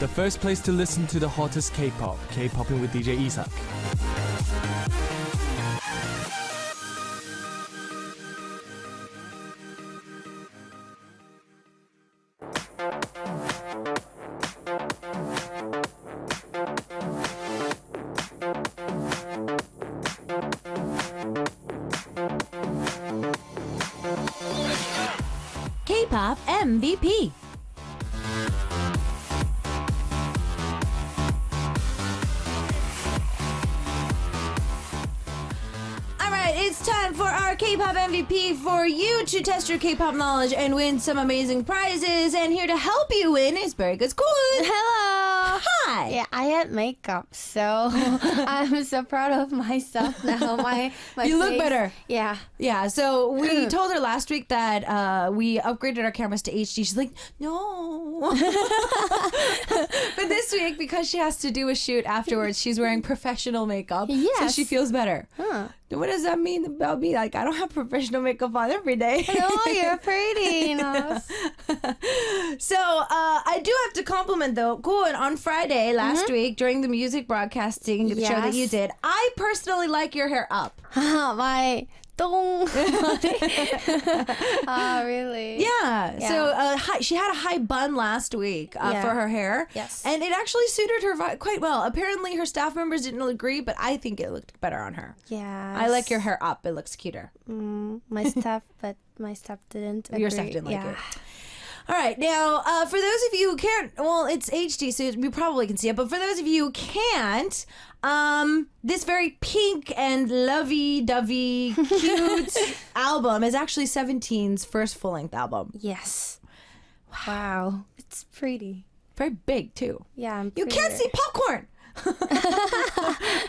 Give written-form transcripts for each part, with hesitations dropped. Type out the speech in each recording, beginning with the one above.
the first place to listen to the hottest K-pop, K-Poppin with DJ Isak. K-pop MVP. It's time for our K-pop MVP for you to test your K-pop knowledge and win some amazing prizes. And here to help you win is Very Good School. Hello. Hi. Yeah, I had makeup, so I'm so proud of myself now. My you look face, better. Yeah. Yeah, so we told her last week that we upgraded our cameras to HD. She's like, no. But this week, because she has to do a shoot afterwards, she's wearing professional makeup. So Yes. she feels better. Huh. What does that mean about me? Like, I don't have professional makeup on every day. No, you're pretty. You know. So, I do have to compliment, though, Koon, on Friday last week during the music broadcasting show that you did. I personally like your hair up. My dong. Oh, really? Yeah. So she had a high bun last week for her hair. Yes. And it actually suited her quite well. Apparently, her staff members didn't agree, but I think it looked better on her. Yeah. I like your hair up. It looks cuter. My staff, but my staff didn't agree. Your staff didn't like it. All right. Now, for those of you who can't, well, it's HD, so you probably can see it. But for those of you who can't, this very pink and lovey-dovey cute album is actually 17's first full-length album. Yes. Wow. It's pretty. Very big, too. Yeah, I'm You can't see popcorn.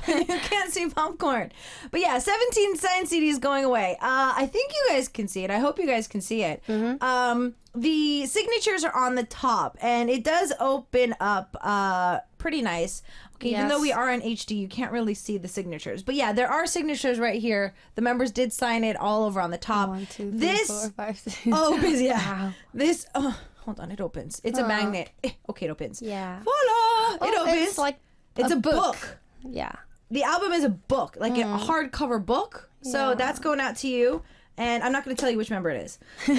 You can't see popcorn. But yeah, 17 Science CD is going away. I think you guys can see it. I hope you guys can see it. The signatures are on the top, and it does open up pretty nice. Okay, even though we are in HD, you can't really see the signatures. But yeah, there are signatures right here. The members did sign it all over on the top. 1, 2, 3, this 4, 5, 6. opens, yeah. Wow. This, hold on, it opens. It's a magnet. Okay, it opens. Yeah. Voila! It opens. It's like It's a book. Yeah. The album is a book, like a hardcover book. So Yeah. that's going out to you. And I'm not going to tell you which member it is. I'm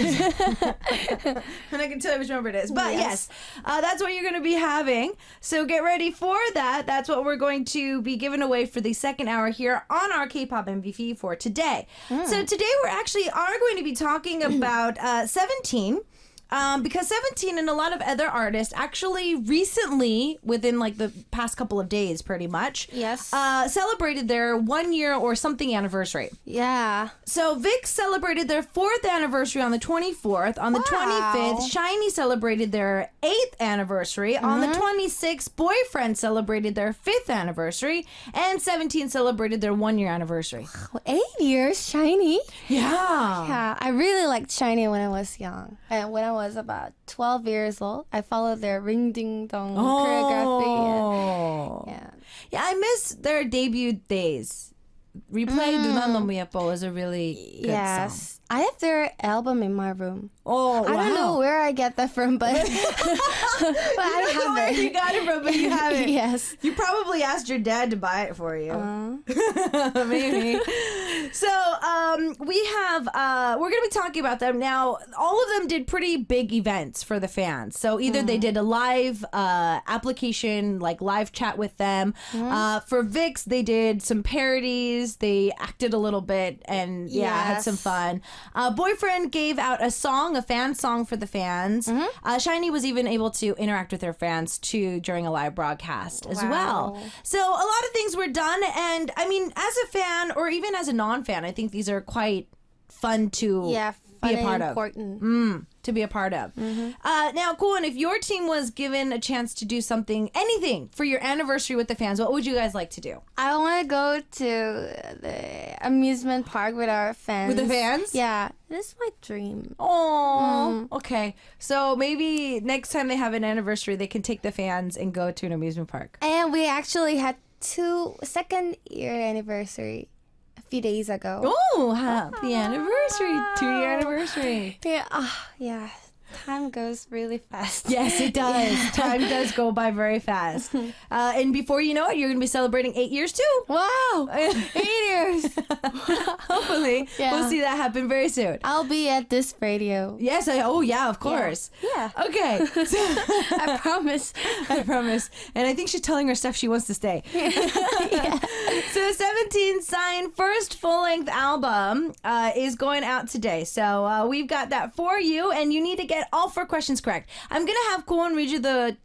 not going to tell you which member it is. But yes, that's what you're going to be having. So get ready for that. That's what we're going to be giving away for the second hour here on our K-pop MVP for today. So today we actually are going to be talking about 17. Because 17 and a lot of other artists actually recently, within like the past couple of days pretty much, celebrated their 1 year or something anniversary. Yeah. So VIX celebrated their 4th anniversary on the 24th. On the 25th, Shiny celebrated their 8th anniversary. On the 26th, Boyfriend celebrated their 5th anniversary. And 17 celebrated their 1 year anniversary. 8 years, Shiny. Yeah. Yeah, I really liked Shiny when I was young. And when I was about 12 years old, I followed their Ring Ding Dong choreography. Yeah, I miss their debut days. Replay 누나 너무 예뻐 was a really good song. I have their album in my room. Oh, wow. I don't know where I get that from, but, but I have it. You got it from, but you have it. Yes. You probably asked your dad to buy it for you. Maybe. So we have, we're going to be talking about them. Now, all of them did pretty big events for the fans. So either they did a live application, like live chat with them. For VIX, they did some parodies. They acted a little bit and had some fun. Boyfriend gave out a song, a fan song for the fans. Shiny was even able to interact with their fans too during a live broadcast as well. So a lot of things were done, and I mean, as a fan or even as a non-fan, I think these are quite fun to be a part of. To be a part of. Now, Koon, if your team was given a chance to do something, anything for your anniversary with the fans, what would you guys like to do? I want to go to the amusement park with our fans. With the fans? Yeah, this is my dream. Oh, okay. So maybe next time they have an anniversary, they can take the fans and go to an amusement park. And we actually had second year anniversary a few days ago. Oh, happy anniversary. 2-year anniversary. Yeah. Time goes really fast. Yes, it does. Time does go by very fast. And before you know it, you're going to be celebrating 8 years too. Wow. 8 years. Hopefully, we'll see that happen very soon. I'll be at this radio. Yes, of course. Yeah. Okay. I promise. I promise. And I think she's telling her stuff she wants to stay. So 17 Sign first full-length album is going out today. So we've got that for you, and you need to get all 4 questions correct. I'm going to have Kwon read you the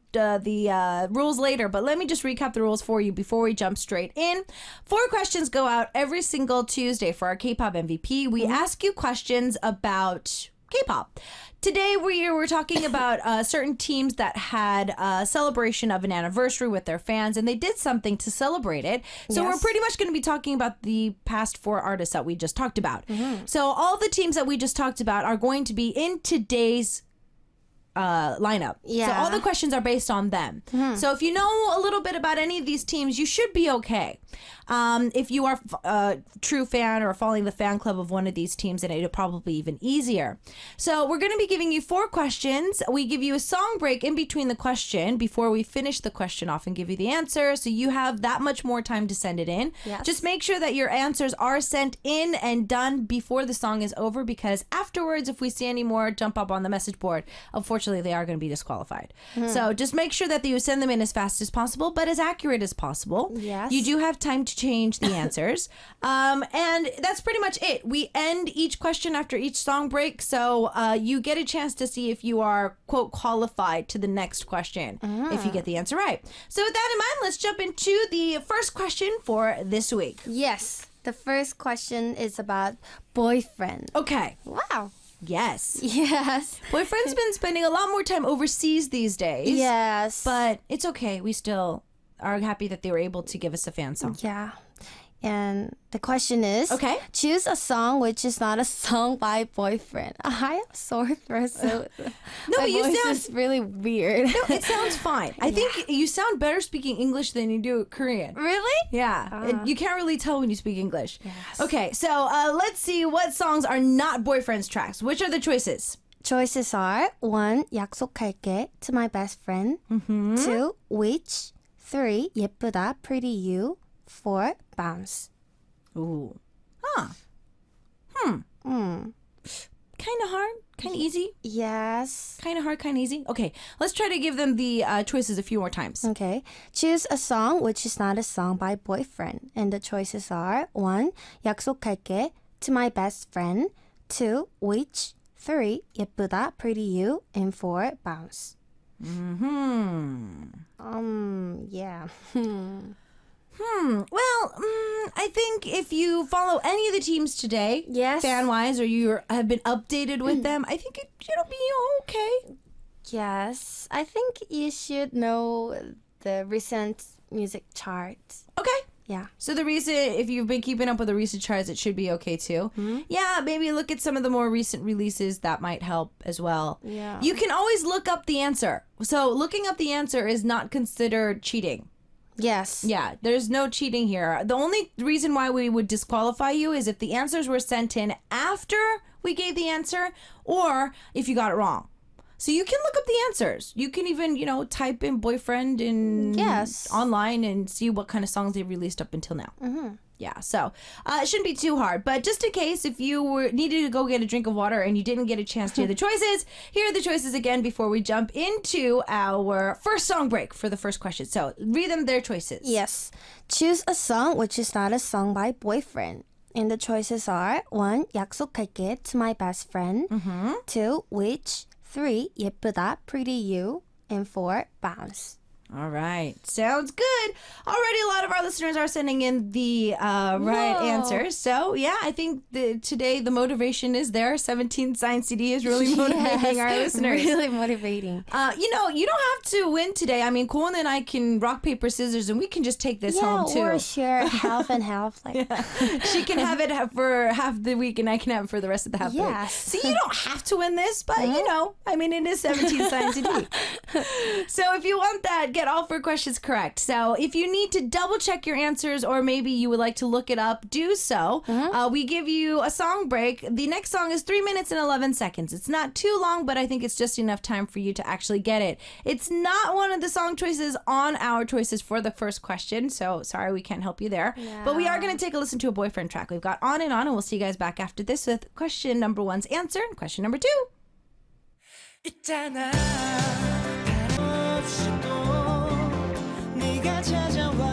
rules later, but let me just recap the rules for you before we jump straight in. 4 questions go out every single Tuesday for our K-pop MVP. We ask you questions about K-pop. Today we're talking about certain teams that had a celebration of an anniversary with their fans, and they did something to celebrate it. So we're pretty much going to be talking about the past 4 artists that we just talked about. So all the teams that we just talked about are going to be in today's lineup. Yeah. So all the questions are based on them. So if you know a little bit about any of these teams, you should be okay. If you are a true fan or following the fan club of one of these teams, then it'll probably be even easier. So we're going to be giving you 4 questions. We give you a song break in between the question before we finish the question off and give you the answer. So you have that much more time to send it in. Yes. Just make sure that your answers are sent in and done before the song is over, because afterwards, if we see any more jump up on the message board, unfortunately, they are going to be disqualified. So just make sure that you send them in as fast as possible, but as accurate as possible. Yes. You do have time to change the answers. And that's pretty much it. We end each question after each song break, so you get a chance to see if you are, quote, qualified to the next question if you get the answer right. So with that in mind, let's jump into the first question for this week. Yes. The first question is about boyfriend. Okay. Wow. Yes. Yes. Boyfriend's been spending a lot more time overseas these days. Yes. But it's okay. We still are happy that they were able to give us a fan song. Yeah. And the question is, Okay. choose a song which is not a song by boyfriend. I am sore throat, so my you voice sound- is really weird. No, it sounds fine. I think you sound better speaking English than you do Korean. Really? Yeah. You can't really tell when you speak English. Yes. Okay, so let's see what songs are not boyfriend's tracks. Which are the choices? Choices are 1. 약속할게 to my best friend. 2. Which. 3. 예쁘다 pretty you. 4. Bounce. Ooh. Huh. Kind of hard, kind of easy. Yes. Kind of hard, kind of easy. Okay, let's try to give them the choices a few more times. Okay. Choose a song which is not a song by boyfriend. And the choices are 1. 약속할게 to my best friend. 2. Which. 3. 예쁘다 pretty you. And 4. Bounce. Yeah. Well, I think if you follow any of the teams today, Yes. fan-wise, or you have been updated with them, I think it'll be okay. Yes. I think you should know the recent music charts. Okay. Yeah. So the reason, if you've been keeping up with the recent charts, it should be okay too. Yeah, maybe look at some of the more recent releases. That might help as well. Yeah. You can always look up the answer. So looking up the answer is not considered cheating. Yes. Yeah, there's no cheating here. The only reason why we would disqualify you is if the answers were sent in after we gave the answer, or if you got it wrong. So you can look up the answers. You can even, type in boyfriend in Yes. online and see what kind of songs they've released up until now. Yeah, so it shouldn't be too hard. But just in case, if you needed to go get a drink of water and you didn't get a chance to hear the choices, here are the choices again before we jump into our first song break for the first question. So read them their choices. Yes. Choose a song which is not a song by boyfriend. And the choices are 1. 약속할게 to my best friend. 2. Which. 3. 예쁘다 pretty you. And 4. Bounce. All right. Sounds good. Already a lot of our listeners are sending in the right answers. So, yeah, I think today the motivation is there. 17 Sign CD is really motivating our listeners. Really motivating. You don't have to win today. I mean, Kwon and I can rock, paper, scissors, and we can just take this home, too. Or share half and half. Like She can have it for half the week, and I can have it for the rest of the half the week. Yes. See, you don't have to win this, but, it is 17 Sign CD. So if you want that, get get all 4 questions correct. So if you need to double check your answers or maybe you would like to look it up, do so. We give you a song break. The next song is 3 minutes and 11 seconds. It's not too long, but I think it's just enough time for you to actually get it. It's not one of the song choices on our choices for the first question, so sorry we can't help you there. Yeah. But we are going to take a listen to a boyfriend track. We've got On, and we'll see you guys back after this with question number 1's answer and question number 2. 있잖아 없이 또 네가 찾아와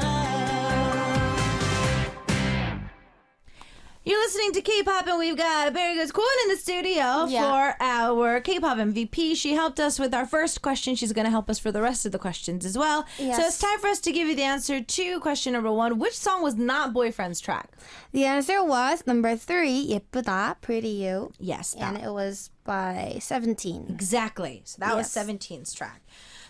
You're listening to K-Pop, and we've got Very Good's Kwon in the studio for our K-Pop MVP. She helped us with our first question. She's going to help us for the rest of the questions as well. Yes. So it's time for us to give you the answer to question number 1. Which song was not Boyfriend's track? The answer was number 3, 예쁘다, Pretty You. Yes, And it was by 17. exactly. So that was Yes. 17's track.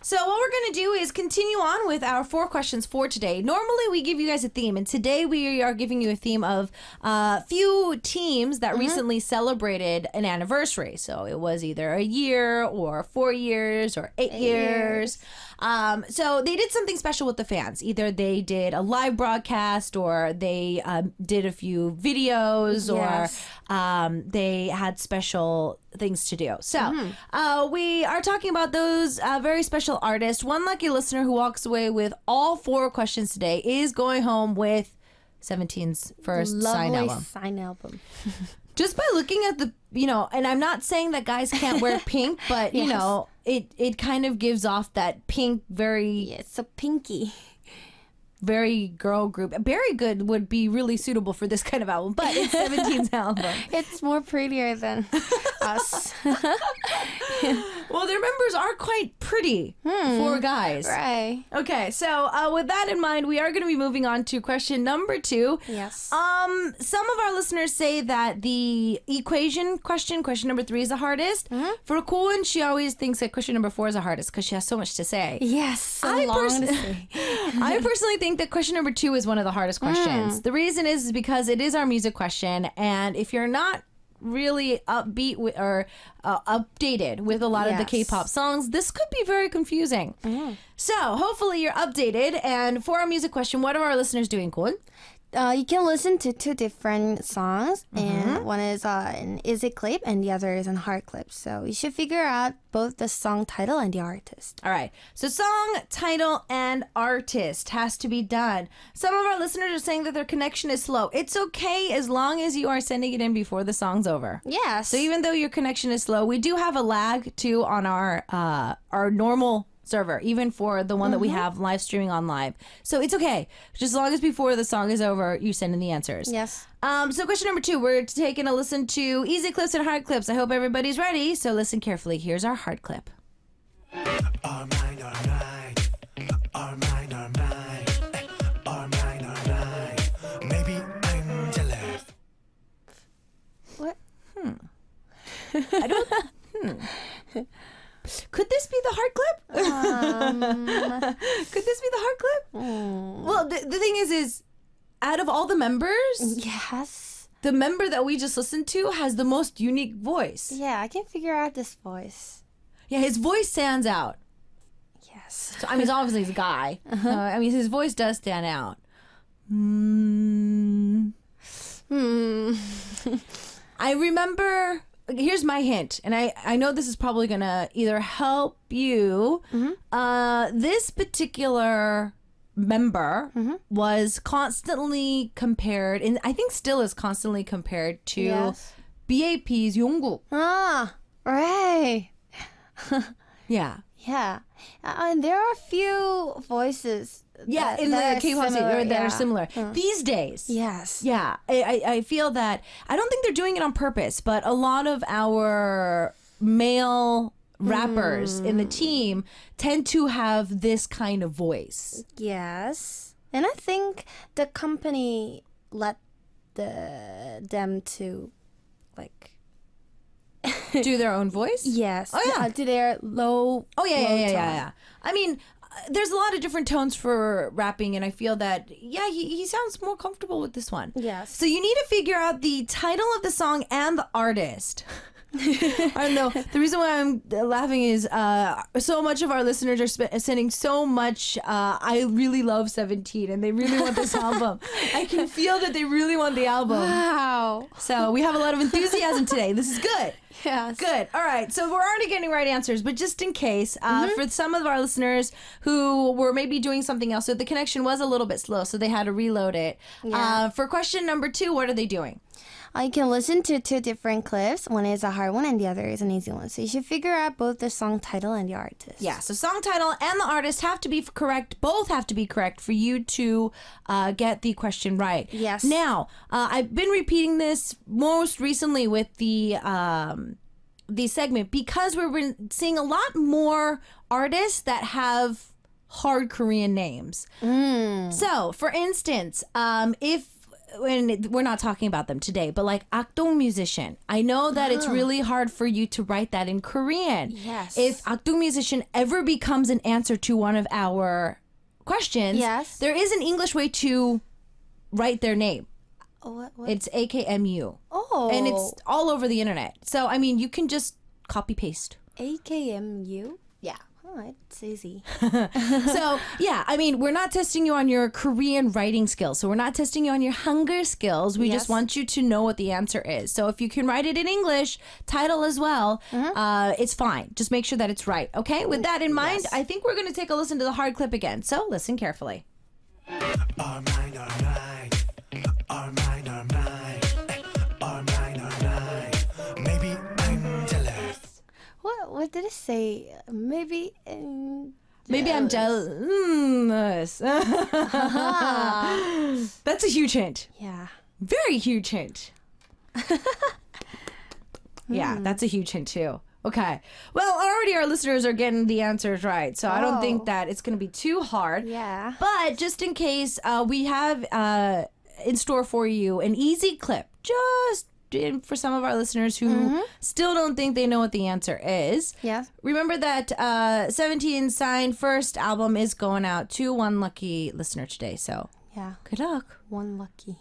So what we're going to do is continue on with our 4 questions for today. Normally we give you guys a theme, and today we are giving you a theme of a few teams that recently celebrated an anniversary. So it was either a year or 4 years or 8 years. So they did something special with the fans. Either they did a live broadcast or they did a few videos Yes. or they had special things to do. So we are talking about those very special artists. One lucky listener who walks away with all 4 questions today is going home with 17's first sign Lovely album. sign album. Just by looking at the, and I'm not saying that guys can't wear pink, but, Yes. it kind of gives off that pink, very, Yeah, it's so pinky. very girl group. Very Good would be really suitable for this kind of album, but it's 17's album. It's more prettier than us. Well, their members are quite pretty for guys. Right. Okay, so with that in mind, we are going to be moving on to question number 2. Yes. Some of our listeners say that the equation question number 3 is the hardest. For Kwon, she always thinks that question number 4 is the hardest because she has so much to say. Yes. So I long pers- to say. I personally think that question number 2 is one of the hardest questions. The reason is because it is our music question, and if you're not really upbeat or updated with a lot of the Yes. K-pop songs, this could be very confusing. So hopefully you're updated. And for our music question, what are our listeners doing, Kwon? You can listen to 2 different songs, and one is an easy clip, and the other is an hard clip. So you should figure out both the song title and the artist. All right. So song, title, and artist has to be done. Some of our listeners are saying that their connection is slow. It's okay as long as you are sending it in before the song's over. Yes. So even though your connection is slow, we do have a lag too on our normal server, even for the one that we have live streaming on live. So it's okay. Just as long as before the song is over, you send in the answers. Yes. So question number 2, we're taking a listen to easy clips and hard clips. I hope everybody's ready. So listen carefully. Here's our hard clip. All mine, all mine. All mine, all mine. All mine, all mine. Maybe I'm jealous. What? Could this be the hard clip? Could this be the hard clip? Well, the thing is out of all the members, Yes. the member that we just listened to has the most unique voice. Yeah, I can figure out this voice. Yeah, his voice stands out. Yes. So, I mean, obviously he's a guy. I mean, his voice does stand out. I remember, here's my hint, and I know this is probably going to either help you. This particular member was constantly compared, and I think still is constantly compared to Yes. BAP's Jungkook. Ah, right. Yeah. Yeah. And there are a few voices. Yeah, that- in that the are K-pop scene similar, that are yeah. similar. These days. Yes. Yeah, I feel that, I don't think they're doing it on purpose, but a lot of our male rappers in the team tend to have this kind of voice. Yes. And I think the company let them to like Do their own voice? yes. Oh, yeah. To their low. Oh, yeah, low yeah, yeah, tone. yeah. I mean, there's a lot of different tones for rapping, and I feel that, yeah, he sounds more comfortable with this one. Yes. So you need to figure out the title of the song and the artist. I don't know. The reason why I'm laughing is so much of our listeners are sending so much. I really love 17, and they really want this album. I can feel that they really want the album. Wow. So we have a lot of enthusiasm today. This is good. Yes. Good. All right. So we're already getting right answers, but just in case, for some of our listeners who were maybe doing something else, so the connection was a little bit slow, so they had to reload it. Yeah. For question number 2, what are they doing? You can listen to 2 different clips. One is a hard one and the other is an easy one. So you should figure out both the song title and the artist. Yeah, so song title and the artist have to be correct. Both have to be correct for you to get the question right. Yes. Now, I've been repeating this most recently with the segment because we've been seeing a lot more artists that have hard Korean names. So, for instance, when we're not talking about them today, but like Akdong musician, I know that it's really hard for you to write that in Korean. Yes. If Akdong musician ever becomes an answer to one of our questions, Yes. there is an English way to write their name. What? It's AKMU. Oh. And it's all over the internet. So, I mean, you can just copy paste. AKMU? Yeah. Oh, it's easy. So, yeah, I mean, we're not testing you on your Korean writing skills. So we're not testing you on your hunger skills. We just Yes. want you to know what the answer is. So if you can write it in English, title as well, it's fine. Just make sure that it's right. Okay? With that in mind, Yes. I think we're going to take a listen to the hard clip again. So listen carefully. All mine, all mine. All mine, all mine. All mine, all mine. Maybe I'm jealous. What did it say? Maybe. Maybe I'm jealous. That's a huge hint. Yeah. Very huge hint. Yeah, that's a huge hint too. Okay. Well, already our listeners are getting the answers right, so I don't think that it's going to be too hard. Yeah. But just in case, we have in store for you an easy clip, for some of our listeners who still don't think they know what the answer is. Yeah. Remember that 17's signed first album is going out to one lucky listener today, so Yeah. good luck. One lucky.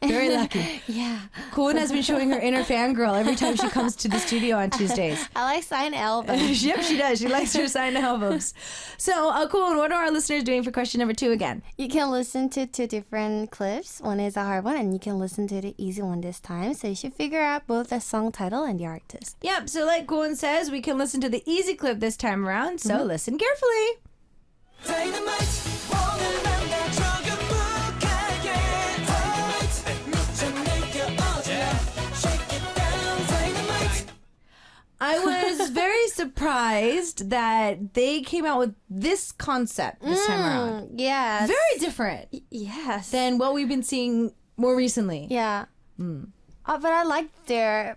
Very lucky. Yeah. Koon has been showing her inner fangirl every time she comes to the studio on Tuesdays. I like signed albums. Yep, she does. She likes her signed albums. So, Koon, what are our listeners doing for question number 2 again? You can listen to 2 different clips. One is a hard one, and you can listen to the easy one this time. So you should figure out both the song title and the artist. Yep, so like Koon says, we can listen to the easy clip this time around, so listen carefully. Dynamite, rolling around that drug and bouquet. Dynamite, 묻혀 내게 어디야. Shake it down, dynamite. I was very surprised that they came out with this concept this time around. Yes. Very different Yes. than what we've been seeing more recently. Yeah. But I like their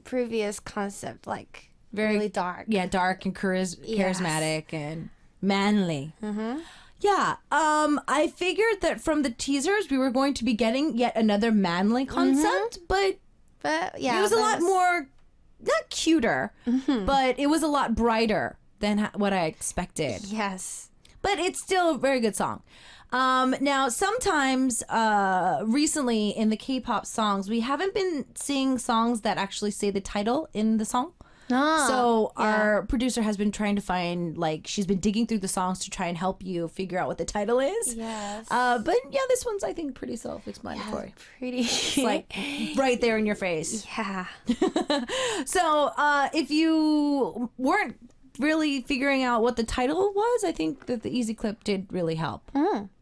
previous concept, like Very- really dark. Yeah, dark and charismatic and manly. Yeah, I figured that from the teasers we were going to be getting yet another manly concept, but But yeah, it was a lot that's- more, not cuter, but it was a lot brighter than what I expected. Yes. But it's still a very good song. Now, sometimes recently in the K-pop songs, we haven't been seeing songs that actually say the title in the song. So our producer has been trying to find, like, she's been digging through the songs to try and help you figure out what the title is. Yes. But yeah, this one's, I think, pretty self-explanatory. Pretty. It's like right there in your face. Yeah. So if you weren't really figuring out what the title was, I think that the easy clip did really help.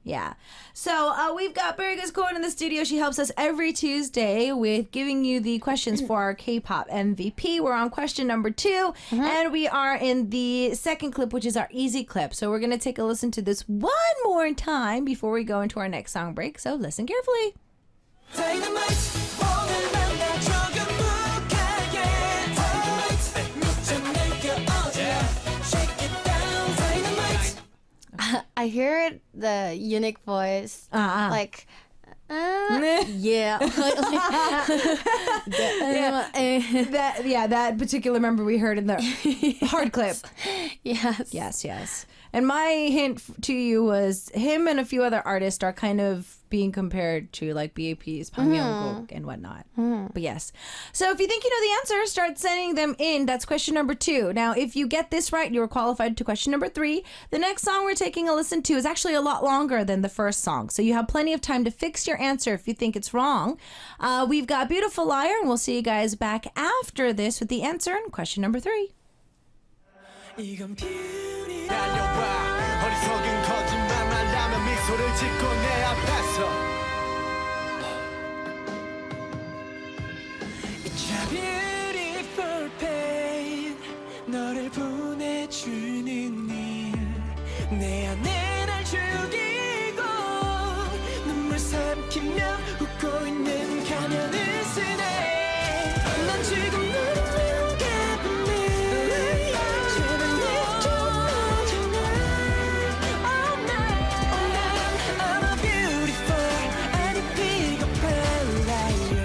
Yeah. So we've got Burgers Cohen in the studio. She helps us every Tuesday with giving you the questions for our K-pop MVP. We're on question number 2, and we are in the second clip, which is our easy clip. So we're going to take a listen to this one more time before we go into our next song break. So listen carefully. Dynamite, rolling around that drug and bouquet. Dynamite, 묻혀 내게 어디야. Shake it down, dynamite. I hear the unique voice, like, yeah. That particular member we heard in the hard clip. Yes. Yes. And my hint to you was him and a few other artists are kind of being compared to like BAP's Pangyungguk and whatnot. But yes. So if you think you know the answer, start sending them in. That's question number 2. Now, if you get this right, you're qualified to question number 3. The next song we're taking a listen to is actually a lot longer than the first song. So you have plenty of time to fix your answer if you think it's wrong. We've got Beautiful Liar, and we'll see you guys back after this with the answer in question number 3. 이건 뷰티 달려와 어리석은 거짓말만 하면 미소를 짓고 내 앞에서 It's a beautiful pain 너를 보내주는 일 내 안에 날 죽이고 눈물 삼키며 웃고 있는 가면을 쓰네 난 지금 너를 위해 보내 제발 내좀 봐줘 Oh night I'm a beautiful 아니 비겁한 liar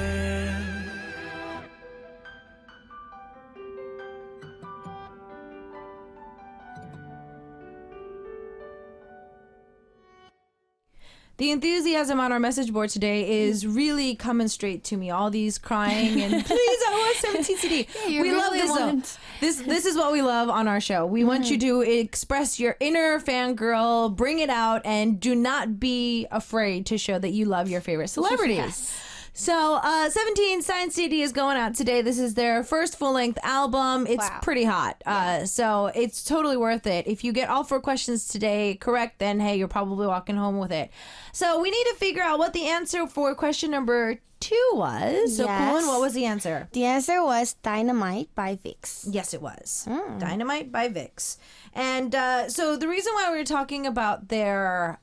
The enthusiasm on our message board today is really coming straight to me. All these crying and please, I want 17 CD. you We love really this though. want- This is what we love on our show. We want you to express your inner fangirl, bring it out, and do not be afraid to show that you love your favorite celebrities. Yes. So, 17 signed CD is going out today. This is their first full-length album. It's Wow. pretty hot. So it's totally worth it. If you get all 4 questions today correct, then hey, you're probably walking home with it. So we need to figure out what the answer for question number 2 was. So, Yes. Kwon, what was the answer? The answer was Dynamite by VIX. Yes, it was. Dynamite by VIX. And so the reason why we were talking about their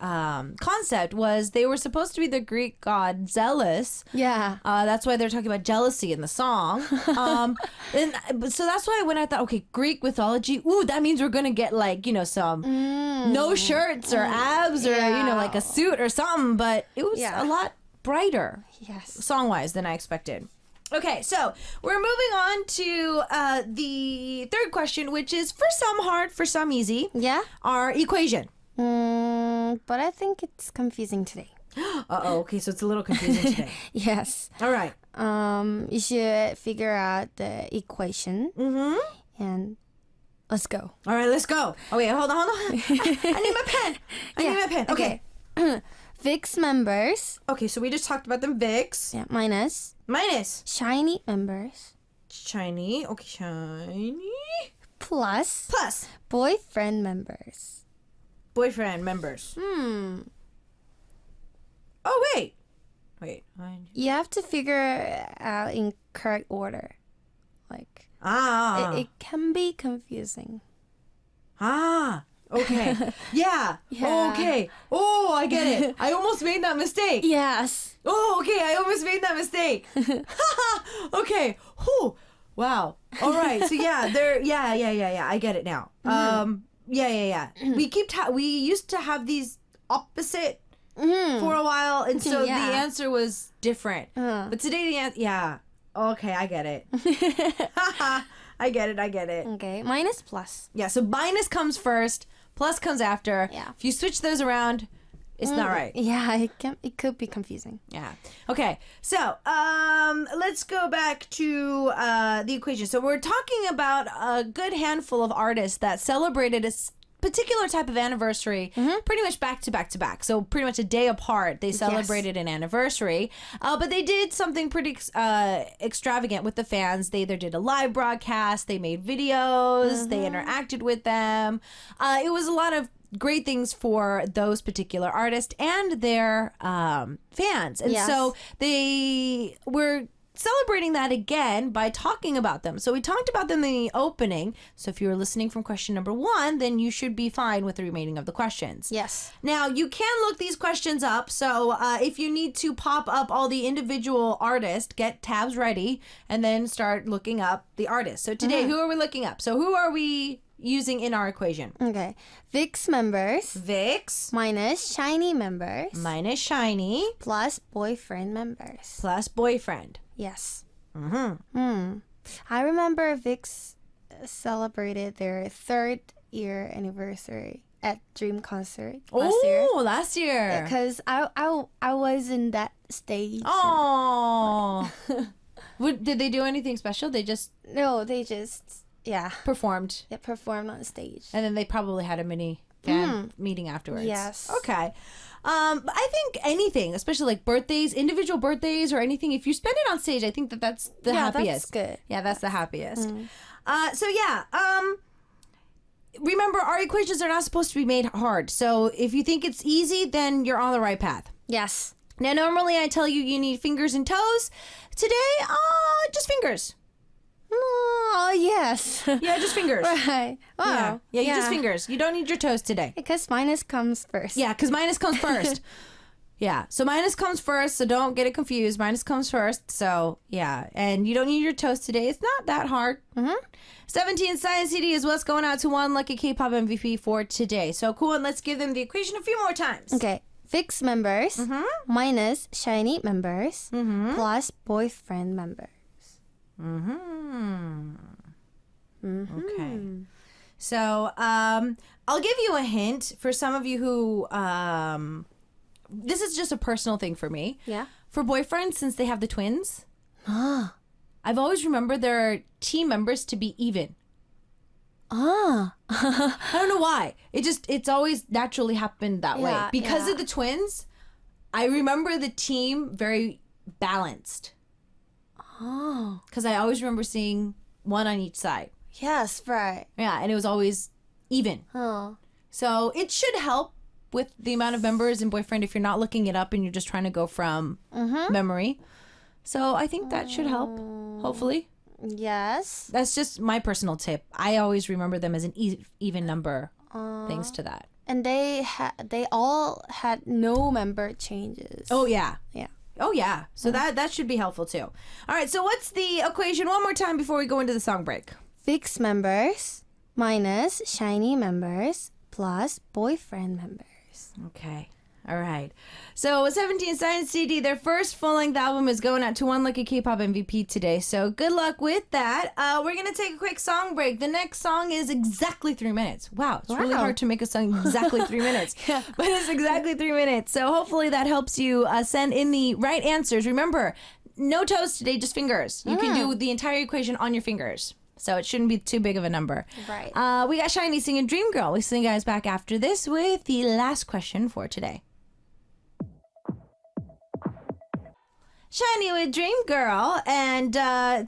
concept was they were supposed to be the Greek god Zealous. Yeah. That's why they're talking about jealousy in the song. So that's why when I thought, okay, Greek mythology, ooh, that means we're going to get like, some no shirts or abs or, Yeah. like a suit or something. But it was Yeah. a lot brighter Yes. song-wise than I expected. Okay, so we're moving on to the third question, which is for some hard, for some easy. Yeah. Our equation. But I think it's confusing today. Uh-oh, okay, so it's a little confusing today. Yes. All right. You should figure out the equation. And let's go. All right, let's go. Oh, wait, hold on. I need my pen. I need my pen. Okay. VIX members. Okay, so we just talked about them. VIX. Yeah. Minus. Minus. Shiny members. Shiny. Okay, shiny. Plus. Plus. Boyfriend members. Boyfriend members. Oh, wait. Wait. You have to figure out in correct order. Like, it can be confusing. Okay. Yeah. Yeah. Okay. Oh, I get it. I almost made that mistake. Yes. Oh, okay. I almost made that mistake. Okay. Whew. Wow. All right. So yeah, yeah. I get it now. Yeah. We used to have these opposite for a while, and so Yeah. the answer was different. But today the answer, yeah. Okay, I get it. I get it. Okay. Minus plus. Yeah. So minus comes first, plus comes after. Yeah. If you switch those around, it's not right. Yeah, it could be confusing. Yeah. Okay. So, let's go back to the equation. So we're talking about a good handful of artists that celebrated a particular type of anniversary pretty much back to back to back. So pretty much a day apart, they celebrated an anniversary. But they did something pretty extravagant with the fans. They either did a live broadcast, they made videos, they interacted with them. It was a lot of great things for those particular artists and their fans. And Yes. so they were celebrating that again by talking about them. So we talked about them in the opening. So if you were listening from question number 1, then you should be fine with the remaining of the questions. Yes. Now, you can look these questions up. So if you need to pop up all the individual artists, get tabs ready and then start looking up the artists. So today, who are we looking up? So who are we using in our equation? Okay. VIX members. VIX Minus shiny members. minus shiny Plus boyfriend members. plus boyfriend. Yes. I remember VIX celebrated their 3rd year anniversary at Dream concert last year. Oh, last year. Because I was in that stage. Oh. Did they do anything special? They just No, they just performed. they performed on stage. And then they probably had a mini fan meeting afterwards. Yes. Okay. I think anything, especially like birthdays, individual birthdays or anything, if you spend it on stage, I think that's the happiest. That's good. Yeah, that's the happiest. Remember, our equations are not supposed to be made hard. So if you think it's easy, then you're on the right path. Yes. Now, normally I tell you need fingers and toes. Today, just fingers. Oh, yes. Yeah, just fingers. Right. Oh, Yeah, just fingers. You don't need your toes today. Because minus comes first. Yeah, because minus comes first. Yeah, so minus comes first, so don't get it confused. Minus comes first, so yeah. And you don't need your toes today. It's not that hard. 17 Science CD is what's going out to one lucky K-pop MVP for today. So cool, and let's give them the equation a few more times. Okay. Fixed members minus shiny members plus boyfriend members. Okay. So I'll give you a hint for some of you who this is just a personal thing for me. Yeah. For boyfriends, since they have the twins, I've always remembered their team members to be even. I don't know why. It's always naturally happened that way. Yeah, Because yeah. of the twins, I remember the team very balanced. Because I always remember seeing one on each side. Yes, right. Yeah, and it was always even. Oh. So it should help with the amount of members in boyfriend if you're not looking it up and you're just trying to go from memory. So I think that should help, hopefully. Yes. That's just my personal tip. I always remember them as an even number, thanks to that. And they all had no member changes. Oh, yeah. Yeah. Oh, yeah. So that should be helpful, too. All right, so what's the equation one more time before we go into the song break? Fixed members minus shiny members plus boyfriend members. Okay. All right. So 17 Science CD, their first full-length album is going out to one lucky K-pop MVP today. So good luck with that. We're going to take a quick song break. The next song is exactly 3 minutes. Wow. It's really hard to make a song exactly 3 minutes. But it's exactly 3 minutes. So hopefully that helps you send in the right answers. Remember, no toes today, just fingers. You can do the entire equation on your fingers. So it shouldn't be too big of a number. Right. We got Shiny singing Dream Girl. We'll see you guys back after this with the last question for today. Shiny with Dream Girl, and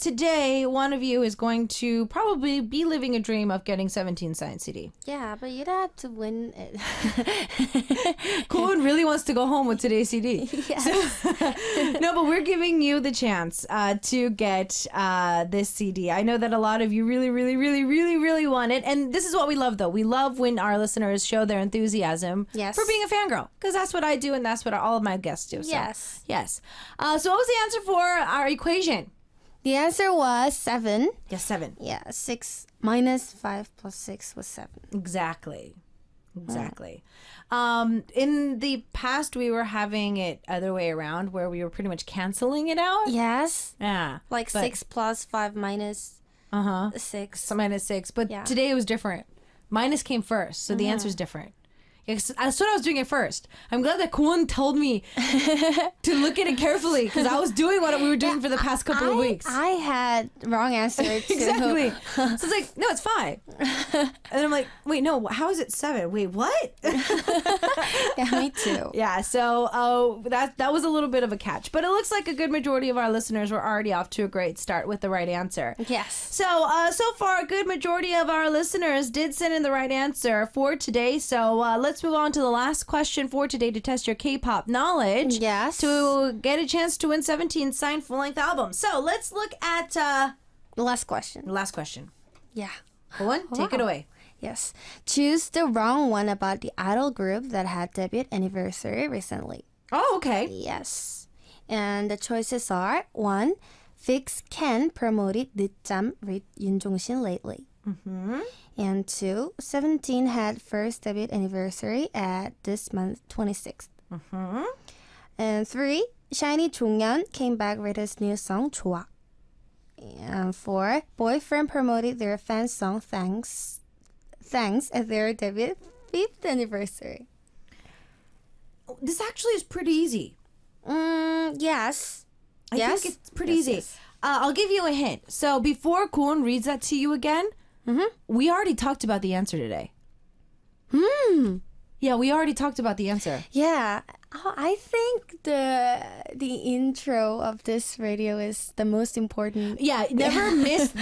today one of you is going to probably be living a dream of getting 17 Science CD. Yeah, but you don't have to win it. Koon really wants to go home with today's CD. Yes. No, but we're giving you the chance to get this CD. I know that a lot of you really, really, really, really, really want it, and this is what we love, though. We love when our listeners show their enthusiasm for being a fangirl, because that's what I do, and that's what all of my guests do. So, Yes. Yes. So what was the answer for our equation? The answer was 7. Yes, 7. Yeah, 6 minus 5 plus 6 was 7. Exactly. In the past, we were having it other way around, where we were pretty much canceling it out. Yes. Yeah. Like 6 plus 5 minus 6. So minus 6. But today it was different. Minus came first, so the answer is different. Yeah, that's what I was doing at first. I'm glad that Kwon told me to look at it carefully, because I was doing what we were doing for the past couple of weeks. I had wrong answer too. Exactly. So it's like, no, it's 5. And I'm like, wait, no, how is it 7? Wait, what? Yeah, me too. Yeah, so that was a little bit of a catch. But it looks like a good majority of our listeners were already off to a great start with the right answer. Yes. So far, a good majority of our listeners did send in the right answer for today. So let's move on to the last question for today to test your K-pop knowledge. Yes. To get a chance to win 17 signed full-length albums. So let's look at The last question. the last question. Yeah. One, take it away. Yes. Choose the wrong one about the idol group that had debut anniversary recently. Oh, okay. Yes. And the choices are 1. Fix Ken promoted 늦잠 with Yoon Jong-shin lately. And 2. 17 had first debut anniversary at this month 26th. And 3. Shiny Jonghyun came back with his new song 좋아. And 4. Boyfriend promoted their fan song Thanks at their debut 5th anniversary? This actually is pretty easy. Yes. I Yes? think it's pretty Yes, easy. yes. I'll give you a hint. So before Kuhn reads that to you again, we already talked about the answer today. Yeah, we already talked about the answer. Yeah. Oh, I think the intro of this radio is the most important. Yeah, never miss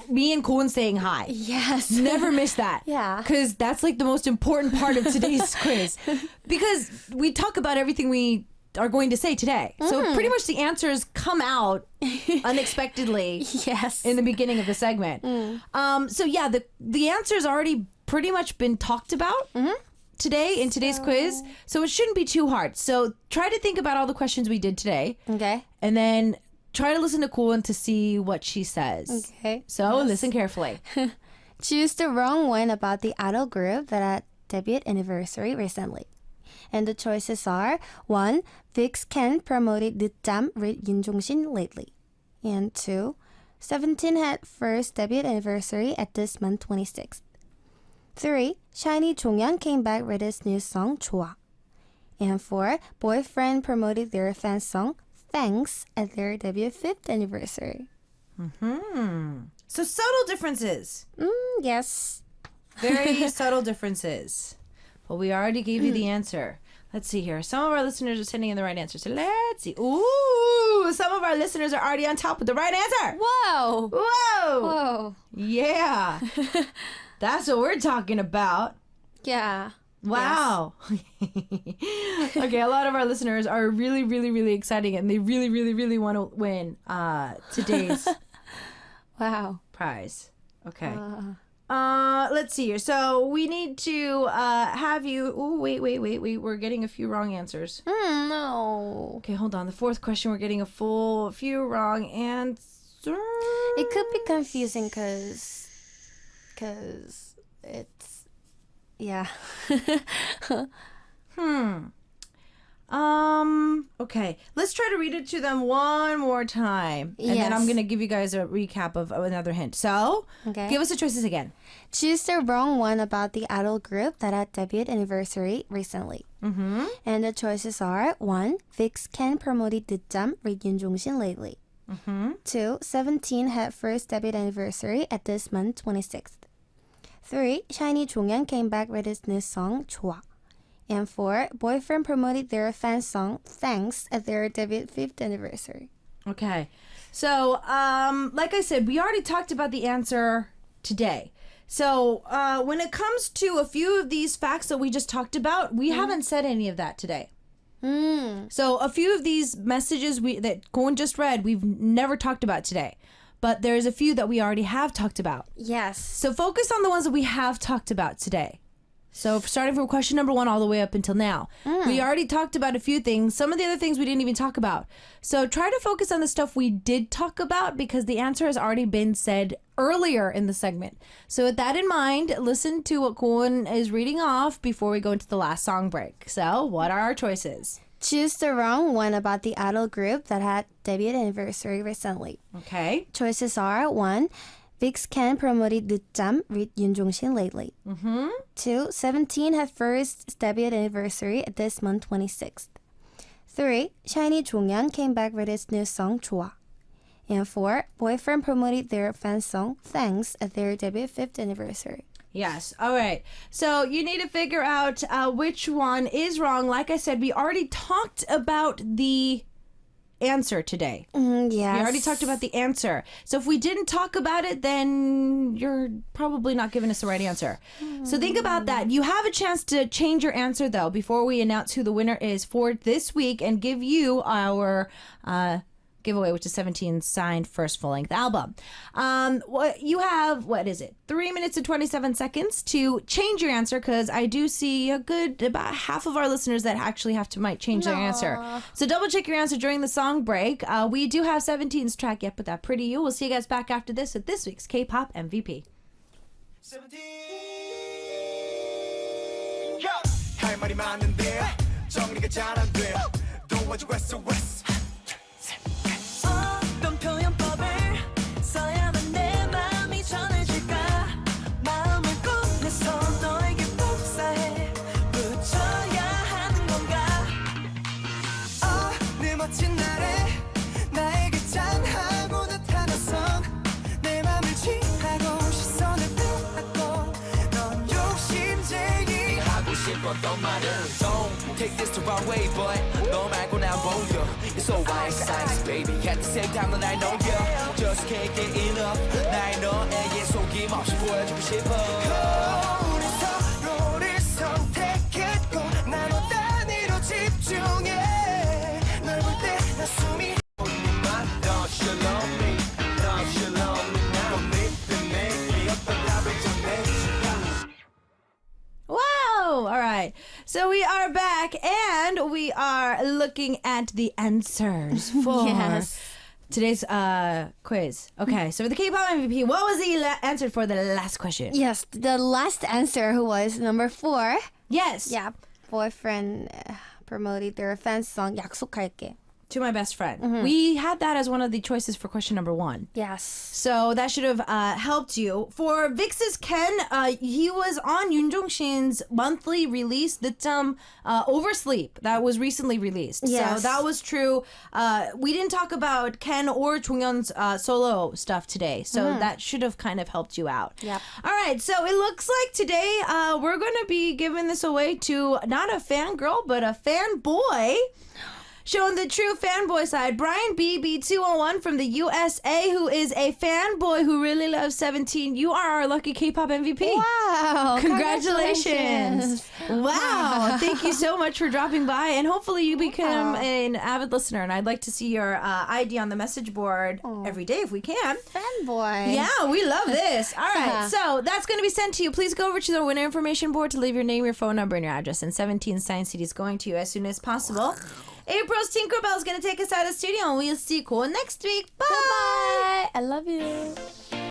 me and Kuhn saying hi. Yes. Never miss that. Yeah. Because that's like the most important part of today's quiz. Because we talk about everything we are going to say today. So pretty much the answers come out unexpectedly Yes. in the beginning of the segment. So yeah, the answer's already pretty much been talked about today in today's quiz. So it shouldn't be too hard. So try to think about all the questions we did today. Okay. And then try to listen to Kuhn to see what she says. Okay. So listen carefully. Choose the wrong one about the idol group that had debut anniversary recently. And the choices are 1. Vix Ken promoted 늦잠 with Yoon Jong-shin lately. And 2. 17 had first debut anniversary at this month 26th. 3. Shiny Jonghyun came back with his new song 좋아. And 4. Boyfriend promoted their fan song Thanks at their debut 5th anniversary. So subtle differences. Yes. Very subtle differences. But we already gave you the answer. Let's see here. Some of our listeners are sending in the right answer. So let's see. Ooh, some of our listeners are already on top with the right answer. Whoa. Whoa. Whoa. Yeah. That's what we're talking about. Yeah. Wow. Okay, a lot of our listeners are really, really, really excited and they really, really, really want to win today's Wow. prize. Okay. Let's see here. So we need to have you. Oh, wait. We're getting a few wrong answers. No. Okay, hold on. The fourth question, we're getting a few wrong answers. It could be confusing because it's, yeah. Okay. Let's try to read it to them one more time. And then I'm Yes. going to give you guys a recap of another hint. So, Okay. give us the choices again. Choose the wrong one about the idol group that had debut anniversary recently. And the choices are 1. Vix Ken promoted 늦잠 with Yoon Jong-shin lately. 2. 17 had first debut anniversary at this month 26th. 3. Shiny Jonghyun came back with his new song 좋아. And 4. Boyfriend promoted their fan song Thanks at their debut 5th anniversary. Okay. So, like I said, we already talked about the answer today. So, when it comes to a few of these facts that we just talked about, we haven't said any of that today. So, a few of these messages that Cohen just read, we've never talked about today. But there's a few that we already have talked about. Yes. So, focus on the ones that we have talked about today. So starting from question number 1 all the way up until now. We already talked about a few things. Some of the other things we didn't even talk about. So try to focus on the stuff we did talk about because the answer has already been said earlier in the segment. So with that in mind, listen to what Koen is reading off before we go into the last song break. So what are our choices? Choose the wrong one about the idol group that had debut anniversary recently. Okay. Choices are 1. Vix Ken promoted 늦잠 with Yoon Jong-shin lately. 2. 17 had first debut anniversary at this month 26th. 3. Shiny Jonghyun came back with his new song 좋아. And 4. Boyfriend promoted their fan song Thanks at their debut 5th anniversary. Yes. All right. So you need to figure out which one is wrong. Like I said, we already talked about the answer today. Yes. We already talked about the answer. So if we didn't talk about it, then you're probably not giving us the right answer. So think about that. You have a chance to change your answer, though, before we announce who the winner is for this week and give you our giveaway, which is 17's signed first full-length album. What you have, 3 minutes and 27 seconds to change your answer, because I do see about half of our listeners that actually might change their answer. So double check your answer during the song break. We do have 17's track Yet But That Pretty You. We'll see you guys back after this with this week's K-Pop MVP. 17 할 말이 많은데 정리가 잘 안 돼 도와줘 West 어떤 표현법을 써야만 내 마음이 전해질까 마음을 꺼내서 너에게 복사해 멋진 날에 나에게 짠하고 나타나서 내 맘을 취하고 시선을 빼앗고 넌 욕심쟁이 하고 싶었던 말은 Don't take this the wrong way but 너 말고 난 보여 You're so ice ice baby At the same time 넌 I know you Just can't get enough 날 너에게 속임없이 보여주고 싶어 우리 서로를 선택했고 나눠 단위로 집중해 널 볼 때 나 숨이 Don't you love me Don't you love me now 믿는 내 어떤 답을 전해줄까 Wow! All right. So we are back and we are looking at the answers for Yes. today's quiz. Okay, so for the K-pop MVP, what was the answer for the last question? Yes, the last answer was number 4. Yes. Yeah, boyfriend promoted their fan song 약속할게. To my best friend. We had that as one of the choices for question number 1. Yes. So that should have helped you. For Vix's Ken, he was on Yoon Jong-shin's monthly release, the Oversleep, that was recently released. Yes. So that was true. We didn't talk about Ken or Chungyeon's solo stuff today, so that should have kind of helped you out. Yep. All right, so it looks like today we're going to be giving this away to not a fangirl, but a fanboy. Showing the true fanboy side, Brian BB201 from the USA, who is a fanboy who really loves 17. You are our lucky K-pop MVP. Wow. Congratulations. Wow. Thank you so much for dropping by. And hopefully you become an avid listener. And I'd like to see your ID on the message board every day if we can. Fanboy. Yeah, we love this. All right, so that's going to be sent to you. Please go over to the winner information board to leave your name, your phone number, and your address. And 17 signed CD is going to you as soon as possible. April's Tinkerbell is going to take us out of the studio, and we'll see you next week. Bye.